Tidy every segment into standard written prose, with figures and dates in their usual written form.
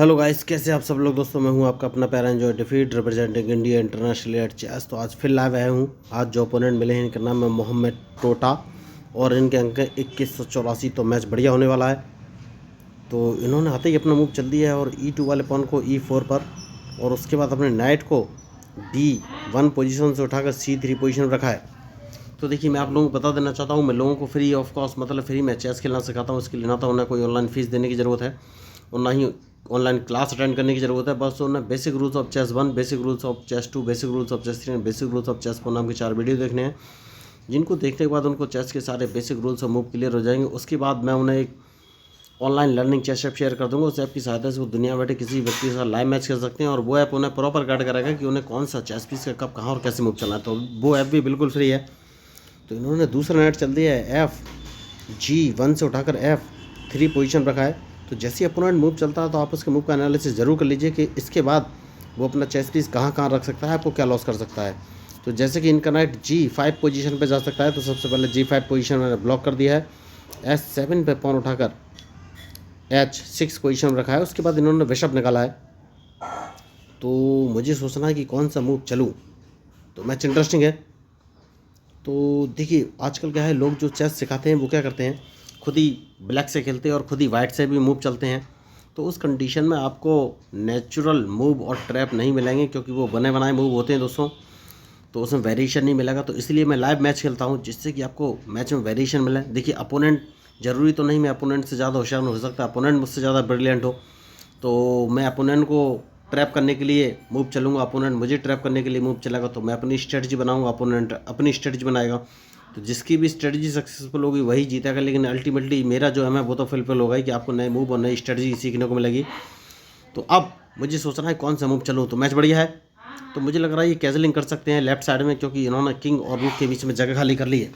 Hello guys, कैसे आप सब लोग। दोस्तों मैं हूं आपका अपना प्यारा enjoy defeat representing India international at chess. तो आज फिर लाइव आया हूं। आज जो ओपोनेंट मिले हैं इनका नाम है मोहम्मद टोटा और इनके अंक है 2184। तो मैच बढ़िया होने वाला है। तो इन्होंने आते ही अपना मूव चल दिया है और E2 वाले पॉन को E4 पर और उसके बाद अपने नाइट को D1 पोजीशन से उठाकर C3 पोजीशन रखा है। तो देखिए, मैं आप लोगों को बता देना चाहता हूँ, मैं लोगों को फ्री ऑफ कॉस्ट मतलब फ्री में चेस खेलना सिखाता हूँ। इसके लिए ना तो उन्हें कोई ऑनलाइन फीस देने की ज़रूरत है और ना ही ऑनलाइन क्लास अटेंड करने की ज़रूरत है। बस उन्हें basic rules of chess 1, basic rules of chess 2, basic rules of chess 3 and basic rules of chess 4 नाम के 4 वीडियो देखने हैं, जिनको देखने के बाद उनको चेस के सारे बेसिक रूल्स और मूव क्लियर हो जाएंगे। उसके बाद मैं उन्हें एक online learning chess app share कर दूंगा। उस ऐप की सहायता से वो दुनिया बैठे किसी व्यक्ति के साथ लाइव मैच कर सकते हैं और वो ऐप उन्हें प्रॉपर गाइड करेगा कि उन्हें कौन सा चेस पीस का कब कहाँ और कैसे मूव चलना है। तो वो ऐप भी बिल्कुल फ्री है। तो इन्होंने दूसरा नेट चल दिया है F1 से उठाकर F3 पोजीशन रखा है। तो जैसे ही अपोनेंट मूव चलता है तो आप उसके मूव का एनालिसिस ज़रूर कर लीजिए कि इसके बाद वो अपना चेस पीस कहाँ कहाँ रख सकता है, आपको क्या लॉस कर सकता है। तो जैसे कि इनका नाइट G5 पोजीशन पे जा सकता है, तो सबसे पहले G5 पोजीशन मैंने ब्लॉक कर दिया है। S7 पे पॉन उठाकर H6 पोजीशन रखा है। उसके बाद इन्होंने बिशप निकाला है। तो मुझे सोचना है कि कौन सा मूव चलूँ। तो मैच इंटरेस्टिंग है। तो देखिए, आजकल क्या है, लोग जो चेस सिखाते हैं वो क्या करते हैं, खुद ही ब्लैक से खेलते हैं और खुद ही वाइट से भी मूव चलते हैं। तो उस कंडीशन में आपको नेचुरल मूव और ट्रैप नहीं मिलेंगे, क्योंकि वो बने बनाए मूव होते हैं दोस्तों। तो उसमें वेरिएशन नहीं मिलेगा। तो इसलिए मैं लाइव मैच खेलता हूँ, जिससे कि आपको मैच में वेरिएशन मिले। देखिए, अपोनेंट ज़रूरी तो नहीं मैं अपोनेंट से ज़्यादा होशियार हो सकता है, अपोनेंट मुझसे ज़्यादा ब्रिलियंट हो। तो मैं अपोनेंट को ट्रैप करने के लिए मूव चलूँगा, अपोनेंट मुझे ट्रैप करने के लिए मूव चलेगा। तो मैं अपनी स्ट्रेटजी बनाऊँगा, अपोनेंट अपनी स्ट्रेटजी बनाएगा। तो जिसकी भी स्ट्रेटजी सक्सेसफुल होगी वही जीतेगा। लेकिन अल्टीमेटली मेरा जो है वो तो फुलफिल होगा ही कि आपको नए मूव और नई स्ट्रेटजी सीखने को मिलेगी। तो अब मुझे सोचना है कौन सा मूव चलूँ। तो मैच बढ़िया है। तो मुझे लग रहा है ये कैजलिंग कर सकते हैं लेफ्ट साइड में, क्योंकि इन्होंने किंग और रूक के बीच में जगह खाली कर ली है।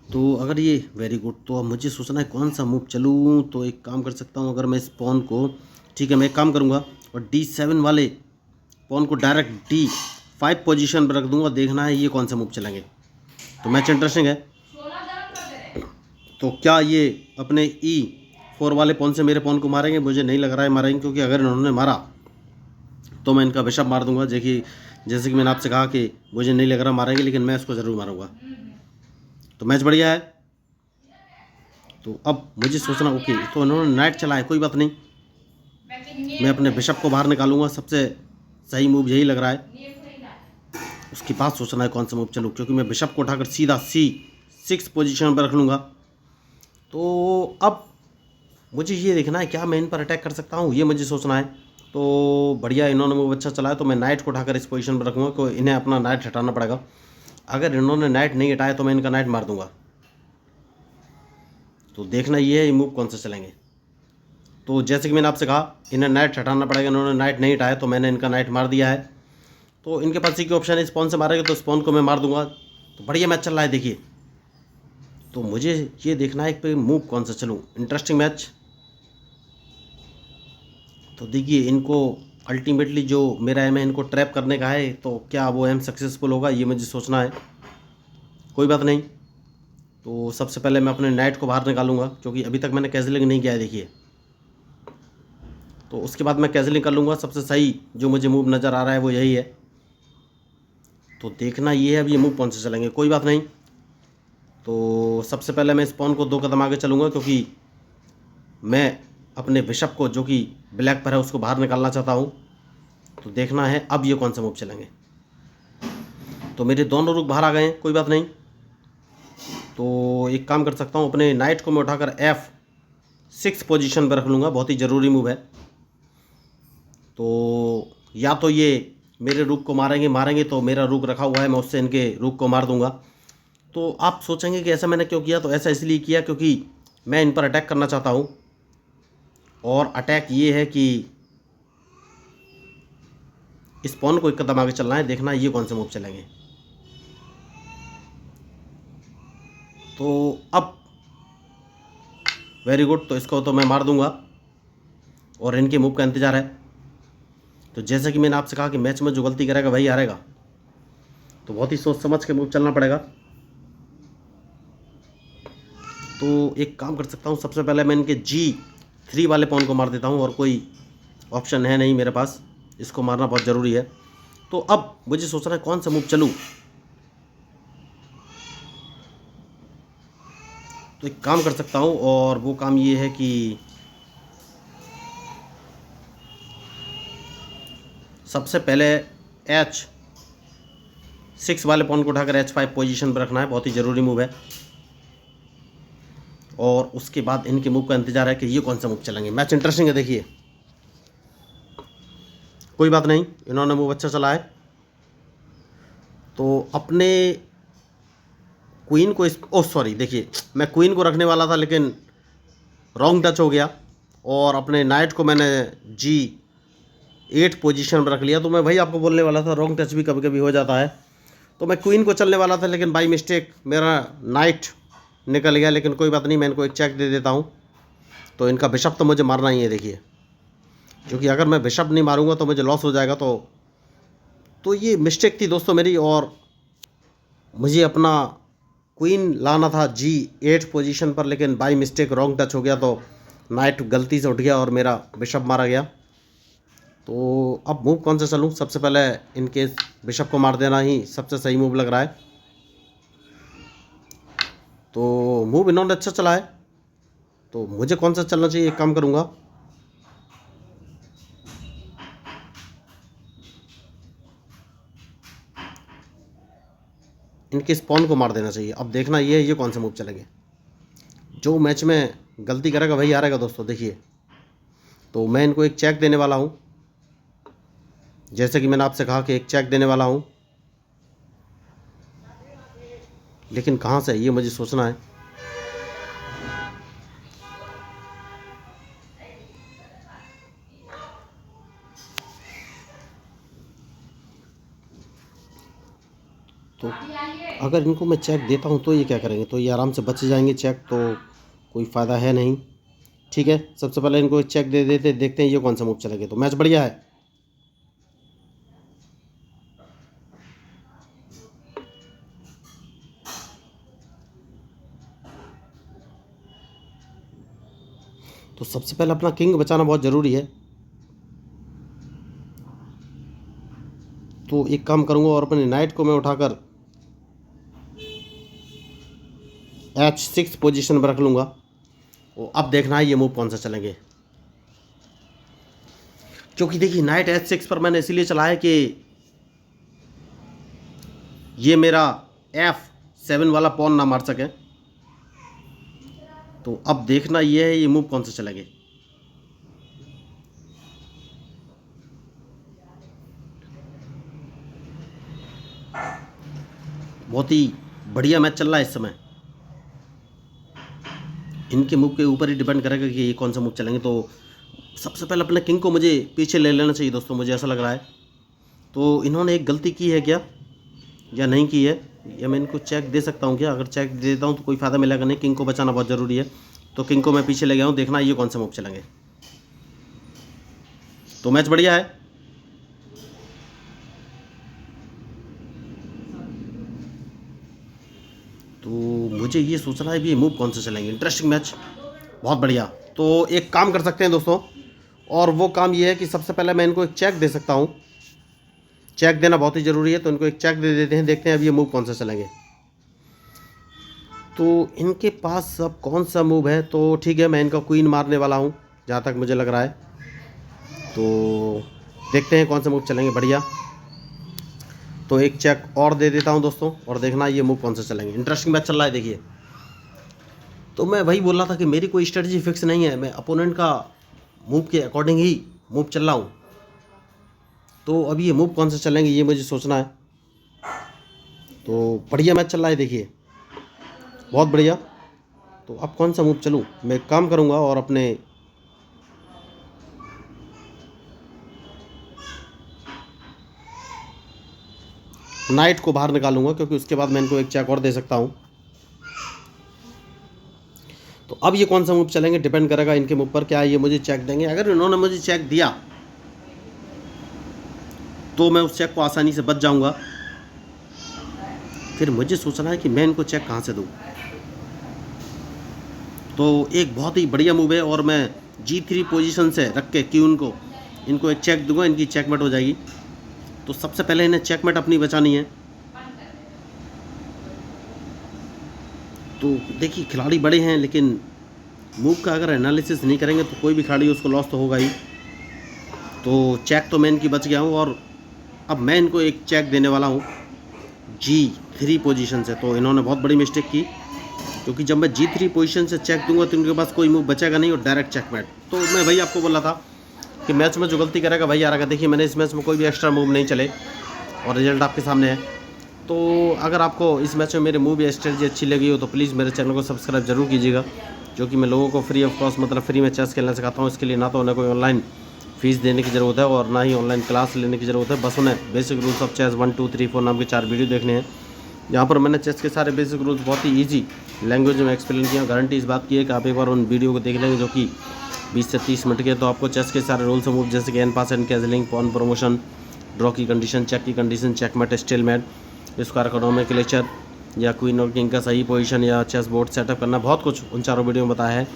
तो अगर ये वेरी गुड, तो अब मुझे सोचना है कौन सा मूव चलूँ। तो एक काम कर सकता हूँ, अगर मैं इस पॉन को, ठीक है, मैं एक काम करूँगा और D7 वाले पॉन को डायरेक्ट D5 पोजीशन पर रख दूँगा। देखना है ये कौन सा मूव चलेंगे। तो मैच इंटरेस्टिंग है। तो क्या ये अपने E4 वाले पॉन से मेरे पॉन को मारेंगे? मुझे नहीं लग रहा है मारेंगे, क्योंकि अगर इन्होंने मारा तो मैं इनका बिशप मार दूंगा। देखिए, जैसे कि मैंने आपसे कहा कि मुझे नहीं लग रहा मारेंगे, लेकिन मैं इसको ज़रूर मारूंगा। तो मैच बढ़िया है। तो अब मुझे सोचना, ओके, तो इन्होंने नाइट चला है, कोई बात नहीं, मैं अपने बिशप को बाहर निकालूंगा। सबसे सही मूव यही लग रहा है। उसके बाद सोचना है कौन सा मूव चलूँ, क्योंकि मैं बिशप को उठाकर सीधा C6 पोजीशन पर रख लूँगा। तो अब मुझे ये देखना है क्या मैं इन पर अटैक कर सकता हूँ, ये मुझे सोचना है। तो बढ़िया, इन्होंने मूव अच्छा चलाया, तो मैं नाइट को उठाकर इस पोजीशन पर रखूँगा। तो इन्हें अपना नाइट हटाना पड़ेगा। अगर इन्होंने नाइट नहीं हटाया तो मैं इनका नाइट मार दूंगा। तो देखना ये है ये मूव कौन सा चलेंगे। तो जैसे कि मैंने आपसे कहा, इन्हें नाइट हटाना पड़ेगा। इन्होंने नाइट नहीं हटाया तो मैंने इनका नाइट मार दिया है। तो इनके पास एक ऑप्शन है, स्पॉन से मारेंगे तो स्पॉन को मैं मार दूंगा। तो बढ़िया मैच चल रहा है देखिए। तो मुझे ये देखना है कि मूव कौन सा चलूँ। Interesting match. तो देखिए, इनको अल्टीमेटली जो मेरा एम है इनको ट्रैप करने का है, तो क्या वो एम सक्सेसफुल होगा, ये मुझे सोचना है। कोई बात नहीं। तो सबसे पहले मैं अपने नाइट को बाहर निकालूंगा, क्योंकि अभी तक मैंने कैजलिंग नहीं किया है देखिए। तो उसके बाद मैं कैजलिंग कर लूँगा। सबसे सही जो मुझे मूव नज़र आ रहा है वो यही है। तो देखना ये है अब ये मूव कौन से चलेंगे। कोई बात नहीं। तो सबसे पहले मैं इस पॉन को 2 कदम आगे चलूँगा, क्योंकि मैं अपने बिशप को जो कि ब्लैक पर है उसको बाहर निकालना चाहता हूँ। तो देखना है अब ये कौन सा मूव चलेंगे। तो मेरे दोनों रुक बाहर आ गए हैं, कोई बात नहीं। तो एक काम कर सकता हूँ, अपने नाइट को मैं उठाकर F6 पोजीशन पर रख लूँगा। बहुत ही ज़रूरी मूव है। तो या तो ये मेरे रुक को मारेंगे तो मेरा रुक रखा हुआ है, मैं उससे इनके रुक को मार दूंगा। तो आप सोचेंगे कि ऐसा मैंने क्यों किया। तो ऐसा इसलिए किया क्योंकि मैं इन पर अटैक करना चाहता हूँ। और अटैक ये है कि इस पॉन को एक कदम आगे चलना है। देखना ये कौन से मूव चलेंगे। तो अब वेरी गुड, तो इसको तो मैं मार दूंगा और इनके मूव का इंतज़ार है। तो जैसा कि मैंने आपसे कहा कि मैच में जो गलती करेगा वही हारेगा। तो बहुत ही सोच समझ के मूव चलना पड़ेगा। तो एक काम कर सकता हूँ, सबसे पहले मैं इनके 3 वाले पॉन को मार देता हूँ, और कोई ऑप्शन है नहीं मेरे पास, इसको मारना बहुत ज़रूरी है। तो अब मुझे सोचना है कौन सा मूव चलूँ। तो एक काम कर सकता हूँ, और वो काम ये है कि सबसे पहले H6 वाले पॉन को उठाकर H5 पोजीशन पर रखना है, बहुत ही ज़रूरी मूव है। और उसके बाद इनके मूव का इंतज़ार है कि ये कौन सा मूव चलेंगे। मैच इंटरेस्टिंग है, देखिए। कोई बात नहीं, इन्होंने मूव अच्छा चला है। तो अपने क्वीन को सॉरी, देखिए मैं क्वीन को रखने वाला था, लेकिन रॉन्ग टच हो गया, और अपने नाइट को मैंने G8 पोजीशन पर रख लिया। तो मैं भाई आपको बोलने वाला था, रॉन्ग टच भी कभी कभी हो जाता है। तो मैं क्वीन को चलने वाला था, लेकिन बाई मिस्टेक मेरा नाइट निकल गया। लेकिन कोई बात नहीं, मैं इनको एक चेक दे देता हूँ। तो इनका बिशप तो मुझे मारना ही है, देखिए, क्योंकि अगर मैं बिशप नहीं मारूंगा तो मुझे लॉस हो जाएगा। तो ये मिस्टेक थी दोस्तों मेरी, और मुझे अपना क्वीन लाना था G8 पोजीशन पर, लेकिन बाई मिस्टेक रॉन्ग टच हो गया। तो नाइट गलती से उठ गया और मेरा बिशप मारा गया। तो अब मूव कौन सा चलूँ। सबसे पहले इनके बिशप को मार देना ही सबसे सही मूव लग रहा है। तो मूव इन्होंने अच्छा चला है, तो मुझे कौन सा चलना चाहिए, एक काम करूँगा। इनके स्पॉन को मार देना चाहिए। अब देखना ये कौन सा मूव चलेंगे। जो मैच में गलती करेगा वही हारेगा दोस्तों, देखिए। तो मैं इनको एक चेक देने वाला हूँ, जैसे कि मैंने आपसे कहा कि एक चेक देने वाला हूँ, लेकिन कहाँ से ये मुझे सोचना है। तो अगर इनको मैं चेक देता हूँ तो ये क्या करेंगे, तो ये आराम से बच जाएंगे चेक, तो कोई फ़ायदा है नहीं। ठीक है, सबसे पहले इनको एक चेक दे देते, देखते हैं ये कौन सा मूव चलेंगे। तो मैच बढ़िया है। तो सबसे पहले अपना किंग बचाना बहुत ज़रूरी है। तो एक काम करूँगा, और अपने नाइट को मैं उठाकर H6 पोजीशन पर रख लूँगा। तो अब देखना है ये मूव कौन सा चलेंगे, क्योंकि देखिए नाइट H6 पर मैंने इसीलिए चला है कि ये मेरा F7 वाला पॉन ना मार सके। तो अब देखना ये है ये मूव कौन सा चलेंगे। बहुत ही बढ़िया मैच चल रहा है इस समय। इनके मूव के ऊपर ही डिपेंड करेगा कि ये कौन सा मूव चलेंगे। तो सबसे पहले अपने किंग को मुझे पीछे ले लेना चाहिए दोस्तों, मुझे ऐसा लग रहा है। तो इन्होंने एक गलती की है क्या, या नहीं की है, या मैं इनको चेक दे सकता हूँ क्या। अगर चेक दे देता हूँ तो कोई फ़ायदा मिलेगा नहीं, किंग को बचाना बहुत ज़रूरी है। तो किंग को मैं पीछे ले गया हूँ, देखना ये कौन सा मूव चलेंगे। तो मैच बढ़िया है। तो मुझे ये सोचना है भी ये मूव कौन सा चलेंगे। इंटरेस्टिंग मैच, बहुत बढ़िया। तो एक काम कर सकते हैं दोस्तों, और वो काम ये है कि सबसे पहले मैं इनको एक चेक दे सकता हूँ। चेक देना बहुत ही ज़रूरी है, तो इनको एक चेक दे देते हैं, देखते हैं अब ये मूव कौन सा चलेंगे। तो इनके पास अब कौन सा मूव है। तो ठीक है, मैं इनका क्वीन मारने वाला हूँ जहाँ तक मुझे लग रहा है। तो देखते हैं कौन सा मूव चलेंगे, बढ़िया। तो एक चेक और दे देता हूँ दोस्तों, और देखना ये मूव कौन सा चलेंगे। इंटरेस्टिंग मैच चल रहा है, देखिए। तो मैं वही बोल रहा था कि मेरी कोई स्ट्रेटजी फिक्स नहीं है, मैं अपोनेंट का मूव के अकॉर्डिंग ही मूव चल रहा हूँ। तो अब ये मूव कौन सा चलेंगे ये मुझे सोचना है। तो बढ़िया मैच चल रहा है, देखिए, बहुत बढ़िया। तो अब कौन सा मूव चलूँ, मैं एक काम करूँगा और अपने नाइट को बाहर निकालूंगा, क्योंकि उसके बाद मैं इनको एक चेक और दे सकता हूँ। तो अब ये कौन सा मूव चलेंगे डिपेंड करेगा इनके मूव पर, क्या ये मुझे चेक देंगे। अगर इन्होंने मुझे चेक दिया तो मैं उस चेक को आसानी से बच जाऊंगा। फिर मुझे सोचना है कि मैं इनको चेक कहाँ से दूँ। तो एक बहुत ही बढ़िया मूव है, और मैं G3 पोजीशन से रख के क्यून को इनको एक चेक दूंगा, इनकी चेकमेट हो जाएगी। तो सबसे पहले इन्हें चेकमेट अपनी बचानी है। तो देखिए खिलाड़ी बड़े हैं, लेकिन मूव का अगर एनालिसिस नहीं करेंगे तो कोई भी खिलाड़ी उसको लॉस तो होगा ही। तो चेक तो मैं इनकी बच गया हूँ, और अब मैं इनको एक चेक देने वाला हूँ G3 पोजीशन से। तो इन्होंने बहुत बड़ी मिस्टेक की, क्योंकि जब मैं G3 पोजीशन से चेक दूंगा तो इनके पास कोई मूव बचेगा नहीं और डायरेक्ट चेकमेट। तो मैं भाई आपको बोला था कि मैच में जो गलती करेगा भाई हारेगा। देखिए मैंने इस मैच में कोई भी एक्स्ट्रा मूव नहीं चले और रिजल्ट आपके सामने है। तो अगर आपको इस मैच में मेरे मूव या स्ट्रेटजी अच्छी लगी हो तो प्लीज़ मेरे चैनल को सब्सक्राइब जरूर कीजिएगा, जो कि मैं लोगों को फ्री ऑफ कॉस्ट मतलब फ्री में चेस खेलना सिखाता हूँ। इसके लिए ना तो उन्हें कोई ऑनलाइन फीस देने की ज़रूरत है और ना ही ऑनलाइन क्लास लेने की ज़रूरत है। बस उन्हें बेसिक रूल्स ऑफ चेस 1 2 3 4 नाम के 4 वीडियो देखने हैं। यहाँ पर मैंने चेस के सारे बेसिक रूल्स बहुत ही ईजी लैंग्वेज में एक्सप्लेन किया। गारंटी इस बात की है कि आप एक बार उन वीडियो को देख लेंगे जो कि 20 से 30 मिनट के, तो आपको चेस के सारे रूल्स मूव जैसे कि एन पास, एन कैजलिंग, पॉन प्रमोशन, ड्रॉ की कंडीशन, चेक की कंडीशन, चेकमेट, स्टेलमेट, स्क्वायर इकोनॉमिकलेचर या क्वीन और किंग का सही पोजीशन या चेस बोर्ड सेटअप करना, बहुत कुछ उन चारों वीडियो में बताया है।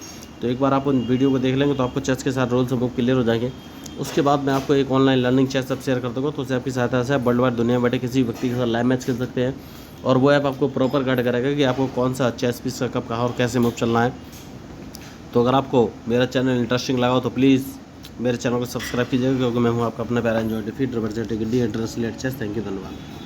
तो एक बार आप उन वीडियो को देख लेंगे तो आपको चेस के सारे रूल्स मूव क्लियर हो जाएंगे। उसके बाद मैं आपको एक online learning chess app share कर दूँगा, तो उस ऐप की सहायता से आप वर्ल्ड वाइड दुनिया में बैठे किसी व्यक्ति के साथ लाइव मैच खेल सकते हैं। और वो ऐप आपको प्रॉपर गाइड करेगा कि आपको कौन सा चेस पीस का कब कहाँ और कैसे मूव चलना है। तो अगर आपको मेरा चैनल इंटरेस्टिंग लगा हो तो प्लीज़ मेरे चैनल को सब्सक्राइब कीजिएगा, क्योंकि मैं हूँ आपका अपना प्यारा enjoy defeat representing India international chess. Thank you, धन्यवाद।